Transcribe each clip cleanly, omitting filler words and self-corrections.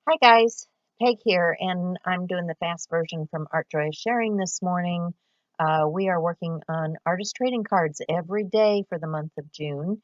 Hi guys, Peg here, and I'm doing the fast version from Art Joy Sharing this morning. We are working on artist trading cards every day for the month of June,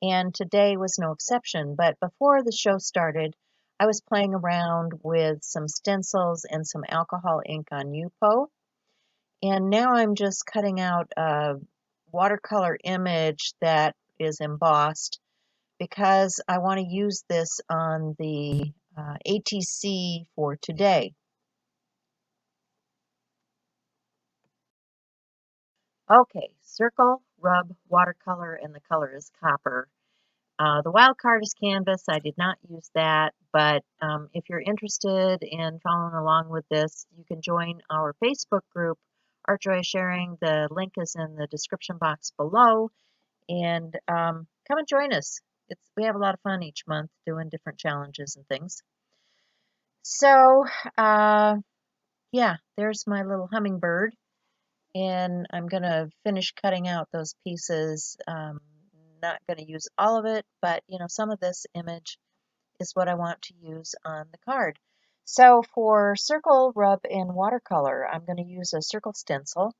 and today was no exception. But before the show started, I was playing around with some stencils and some alcohol ink on Yupo, and now I'm just cutting out a watercolor image that is embossed because I want to use this on the ATC for today. Okay, circle, rub, watercolor, and the color is copper. The wild card is canvas. I did not use that, but if you're interested in following along with this, you can join our Facebook group, Art Joy Sharing. The link is in the description box below, and come and join us. We have a lot of fun each month doing different challenges and things. So, uh, yeah, there's my little hummingbird, and I'm going to finish cutting out those pieces. Not going to use all of it, but some of this image is what I want to use on the card. So for circle, rub, and watercolor, I'm going to use a circle stencil.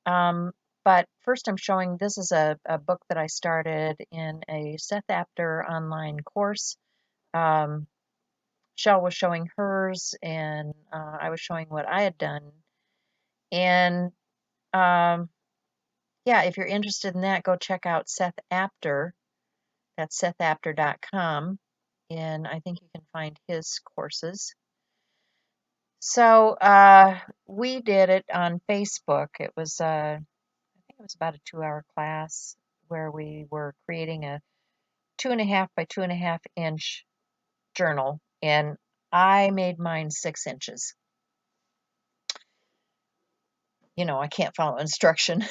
Um, but first I'm showing, this is a book that I started in a Seth Apter online course. Um, Shell was showing hers, and I was showing what I had done. And um, yeah, if you're interested in that, go check out Seth Apter. That's sethapter.com. And I think you can find his courses. So we did it on Facebook. I think it was about a 2 hour class where we were creating a 2.5 by 2.5 inch journal. And I made mine 6 inches. I can't follow instruction.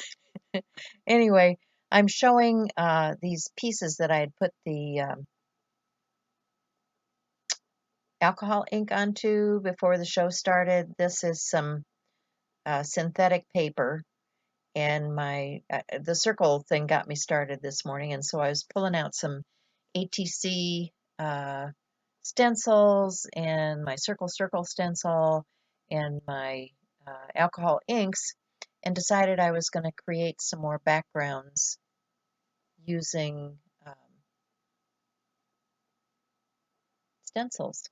Anyway, I'm showing these pieces that I had put the alcohol ink onto before the show started. This is some synthetic paper, and the circle thing got me started this morning, and so I was pulling out some ATC stencils and my circle stencil and my alcohol inks, and decided I was going to create some more backgrounds using stencils.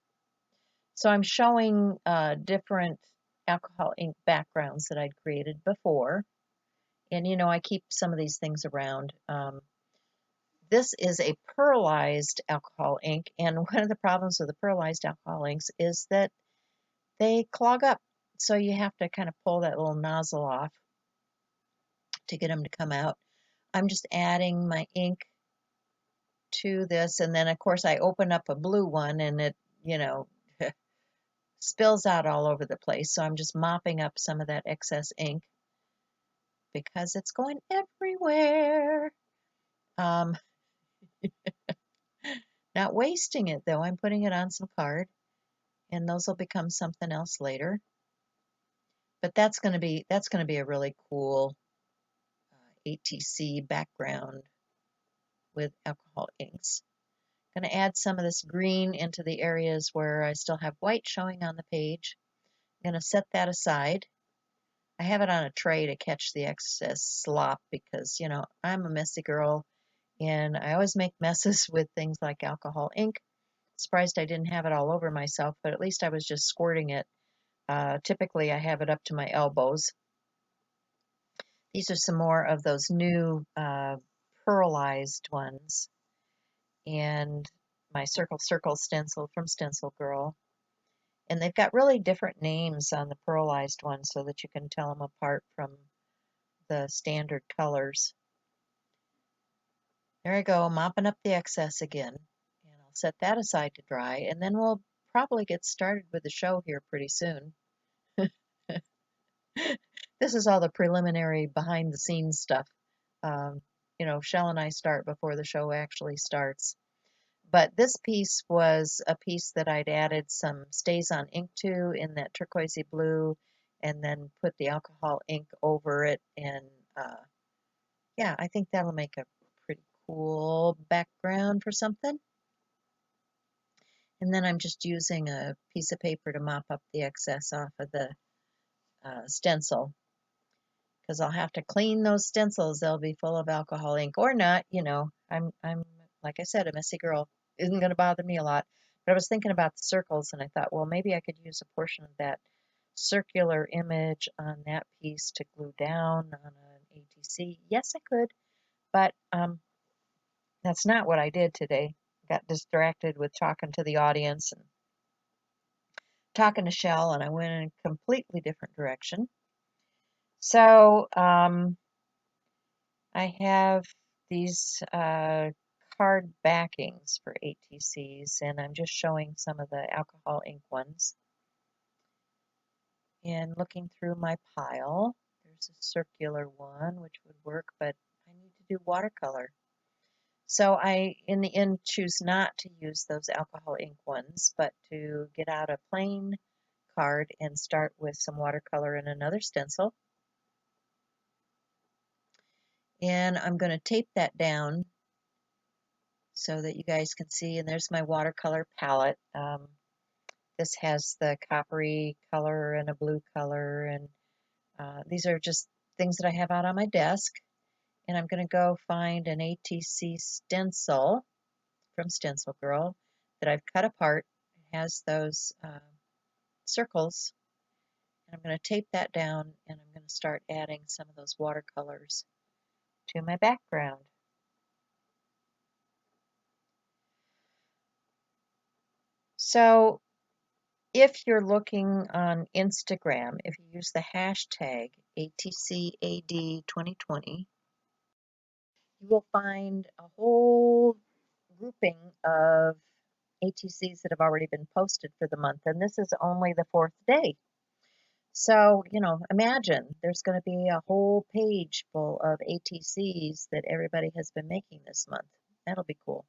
So I'm showing different alcohol ink backgrounds that I'd created before. And I keep some of these things around. This is a pearlized alcohol ink, and one of the problems with the pearlized alcohol inks is that they clog up. So you have to kind of pull that little nozzle off to get them to come out. I'm just adding my ink to this, and then of course I open up a blue one and it, you know, spills out all over the place. So I'm just mopping up some of that excess ink because it's going everywhere. Um, Not wasting it though. I'm putting it on some card, and those will become something else later. But that's gonna be a really cool ATC background with alcohol inks. Going to add some of this green into the areas where I still have white showing on the page. I'm going to set that aside. I have it on a tray to catch the excess slop because, I'm a messy girl and I always make messes with things like alcohol ink. Surprised I didn't have it all over myself, but at least I was just squirting it. Typically, I have it up to my elbows. These are some more of those new pearlized ones, and my circle stencil from Stencil Girl. And they've got really different names on the pearlized ones so that you can tell them apart from the standard colors. There I go, mopping up the excess again. And I'll set that aside to dry, and then we'll probably get started with the show here pretty soon. This is all the preliminary behind the scenes stuff. Um, Shell and I start before the show actually starts. But this piece was a piece that I'd added some StazOn ink to in that turquoisey blue, and then put the alcohol ink over it. And yeah, I think that'll make a pretty cool background for something. And then I'm just using a piece of paper to mop up the excess off of the stencil, because I'll have to clean those stencils. They'll be full of alcohol ink or not. I'm like I said, a messy girl. Isn't going to bother me a lot. But I was thinking about the circles, and I thought, well, maybe I could use a portion of that circular image on that piece to glue down on an ATC. Yes, I could, but that's not what I did today. Got distracted with talking to the audience and talking to Shell, and I went in a completely different direction. So I have these card backings for ATCs, and I'm just showing some of the alcohol ink ones. And looking through my pile, there's a circular one which would work, but I need to do watercolor. So I, in the end, choose not to use those alcohol ink ones, but to get out a plain card and start with some watercolor and another stencil. And I'm going to tape that down so that you guys can see. And there's my watercolor palette. This has the coppery color and a blue color, and these are just things that I have out on my desk. And I'm going to go find an ATC stencil from Stencil Girl that I've cut apart. It has those circles, and I'm going to tape that down, and I'm going to start adding some of those watercolors to my background. So if you're looking on Instagram, if you use the hashtag ATCAD2020, you will find a whole grouping of ATCs that have already been posted for the month, and this is only the 4th day. So, imagine there's going to be a whole page full of ATCs that everybody has been making this month. That'll be cool.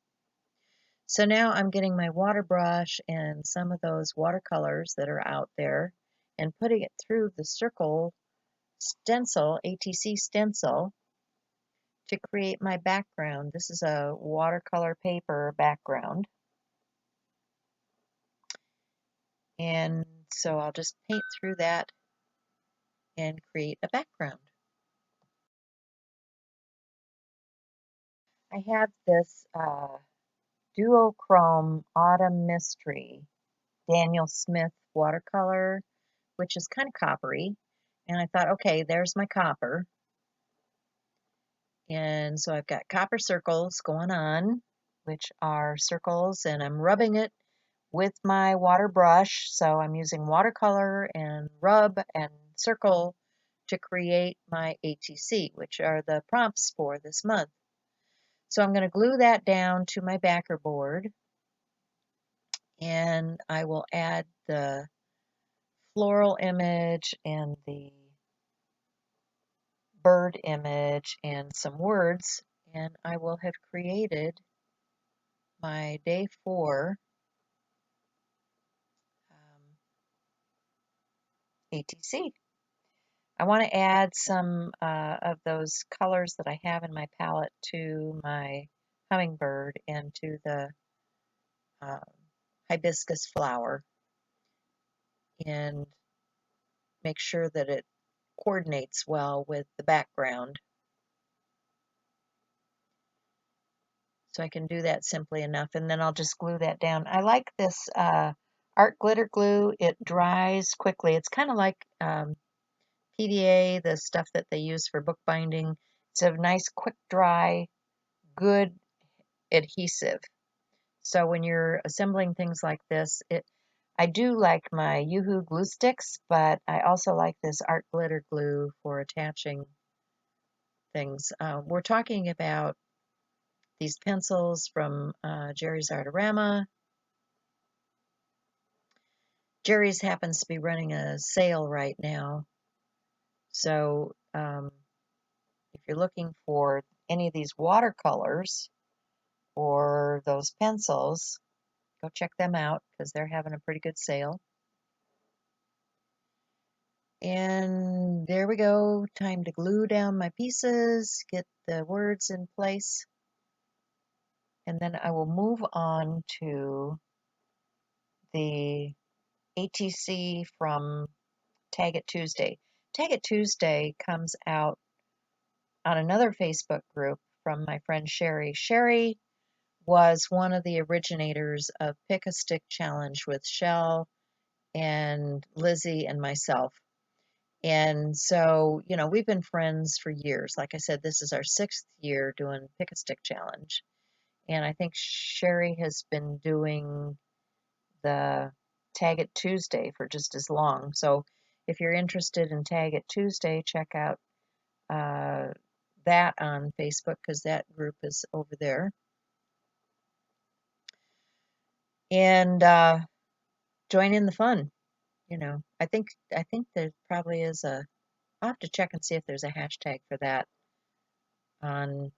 So now I'm getting my water brush and some of those watercolors that are out there and putting it through the circle stencil, ATC stencil, to create my background. This is a watercolor paper background. And so I'll just paint through that and create a background. I have this Duochrome Autumn Mystery Daniel Smith watercolor, which is kind of coppery. And I thought, okay, there's my copper. And so I've got copper circles going on, which are circles, and I'm rubbing it with my water brush. So I'm using watercolor and rub and circle to create my ATC, which are the prompts for this month. So I'm going to glue that down to my backer board, and I will add the floral image and the bird image and some words, and I will have created my day 4 ATC. I want to add some of those colors that I have in my palette to my hummingbird and to the hibiscus flower, and make sure that it coordinates well with the background. So I can do that simply enough, and then I'll just glue that down. I like this art glitter glue. It dries quickly. It's kind of like PDA, the stuff that they use for bookbinding. It's a nice, quick dry, good adhesive. So when you're assembling things like this, I do like my Yoo-Hoo glue sticks, but I also like this art glitter glue for attaching things. We're talking about these pencils from Jerry's Artorama. Jerry's happens to be running a sale right now. So if you're looking for any of these watercolors or those pencils, go check them out because they're having a pretty good sale. And there we go. Time to glue down my pieces, get the words in place. And then I will move on to the ATC from Tag It Tuesday. Tag It Tuesday comes out on another Facebook group from my friend Sherry. Sherry was one of the originators of Pick a Stick Challenge with Shell and Lizzie and myself. And so, you know, we've been friends for years. Like I said, this is our 6th year doing Pick a Stick Challenge. And I think Sherry has been doing the Tag It Tuesday for just as long. So if you're interested in Tag It Tuesday, check out that on Facebook, because that group is over there. And join in the fun. You know, I think there probably is a. I'll have to check and see if there's a hashtag for that on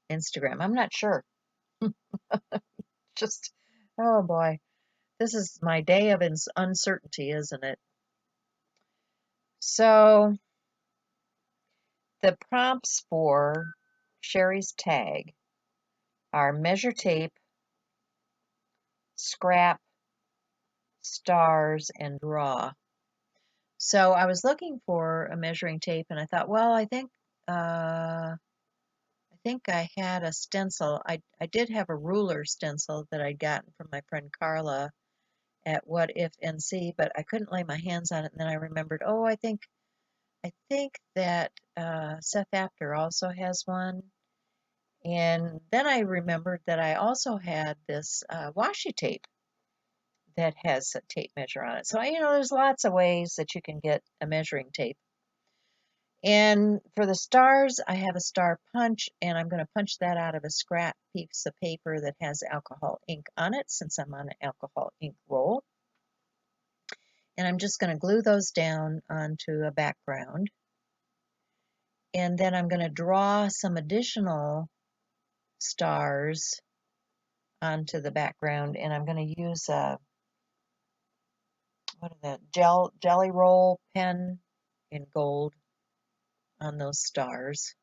Instagram. I'm not sure. Just, oh boy, this is my day of uncertainty, isn't it? So the prompts for Sherry's tag are measure tape, scrap, stars, and draw. So I was looking for a measuring tape, and I thought, well, I think I had a stencil. I did have a ruler stencil that I'd gotten from my friend Carla at What If NC, but I couldn't lay my hands on it. And then I remembered, oh, I think that Seth Apter also has one. And then I remembered that I also had this washi tape that has a tape measure on it. So, you know, there's lots of ways that you can get a measuring tape. And for the stars, I have a star punch, and I'm going to punch that out of a scrap piece of paper that has alcohol ink on it, since I'm on an alcohol ink roll. And I'm just going to glue those down onto a background. And then I'm going to draw some additional stars onto the background, and I'm going to use a jelly roll pen in gold on those stars,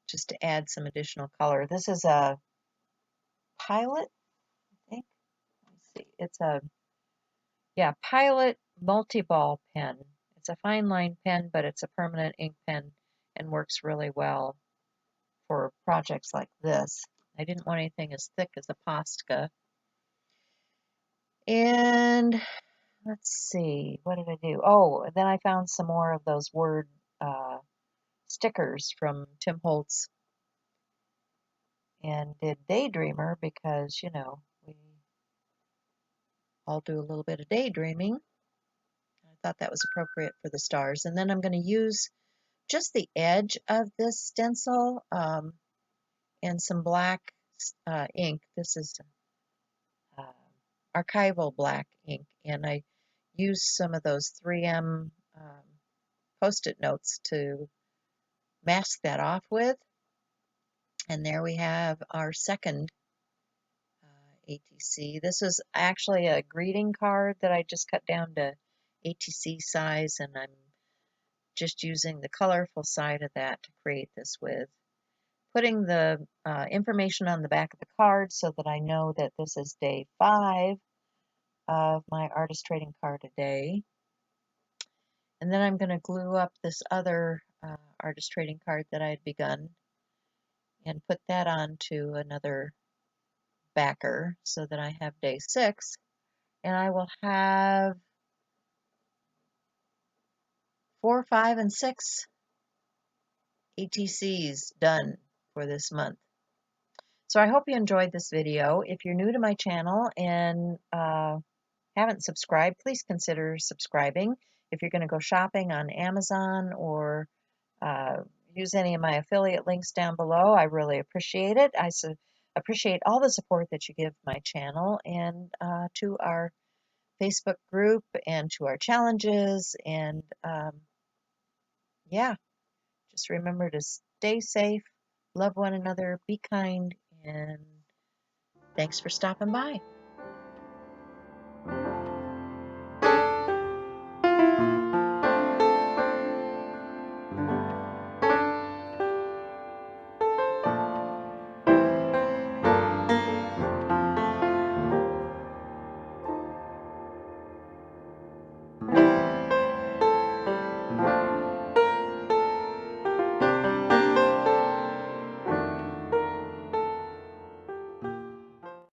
just to add some additional color. This is a Pilot, I think. Let's see. It's a Pilot multi-ball pen. It's a fine line pen, but it's a permanent ink pen and works really well for projects like this. I didn't want anything as thick as a Posca. And let's see, what did I do? Oh, then I found some more of those word stickers from Tim Holtz, and did Daydreamer, because, you know, we all do a little bit of daydreaming. I thought that was appropriate for the stars. And then I'm going to use just the edge of this stencil and some black ink. This is uh, archival black ink, and I used some of those 3M Post-it notes to mask that off with. And there we have our second ATC. This is actually a greeting card that I just cut down to ATC size, and I'm just using the colorful side of that to create this with. Putting the information on the back of the card so that I know that this is day 5 of my artist trading card a day. And then I'm going to glue up this other artist trading card that I had begun and put that onto another backer so that I have day 6. And I will have 4, 5, and 6 ATCs done for this month. So I hope you enjoyed this video. If you're new to my channel and haven't subscribed, please consider subscribing. If you're going to go shopping on Amazon or use any of my affiliate links down below, I really appreciate it. I appreciate all the support that you give my channel, and to our Facebook group, and to our challenges. And yeah, just remember to stay safe, love one another, be kind, and thanks for stopping by.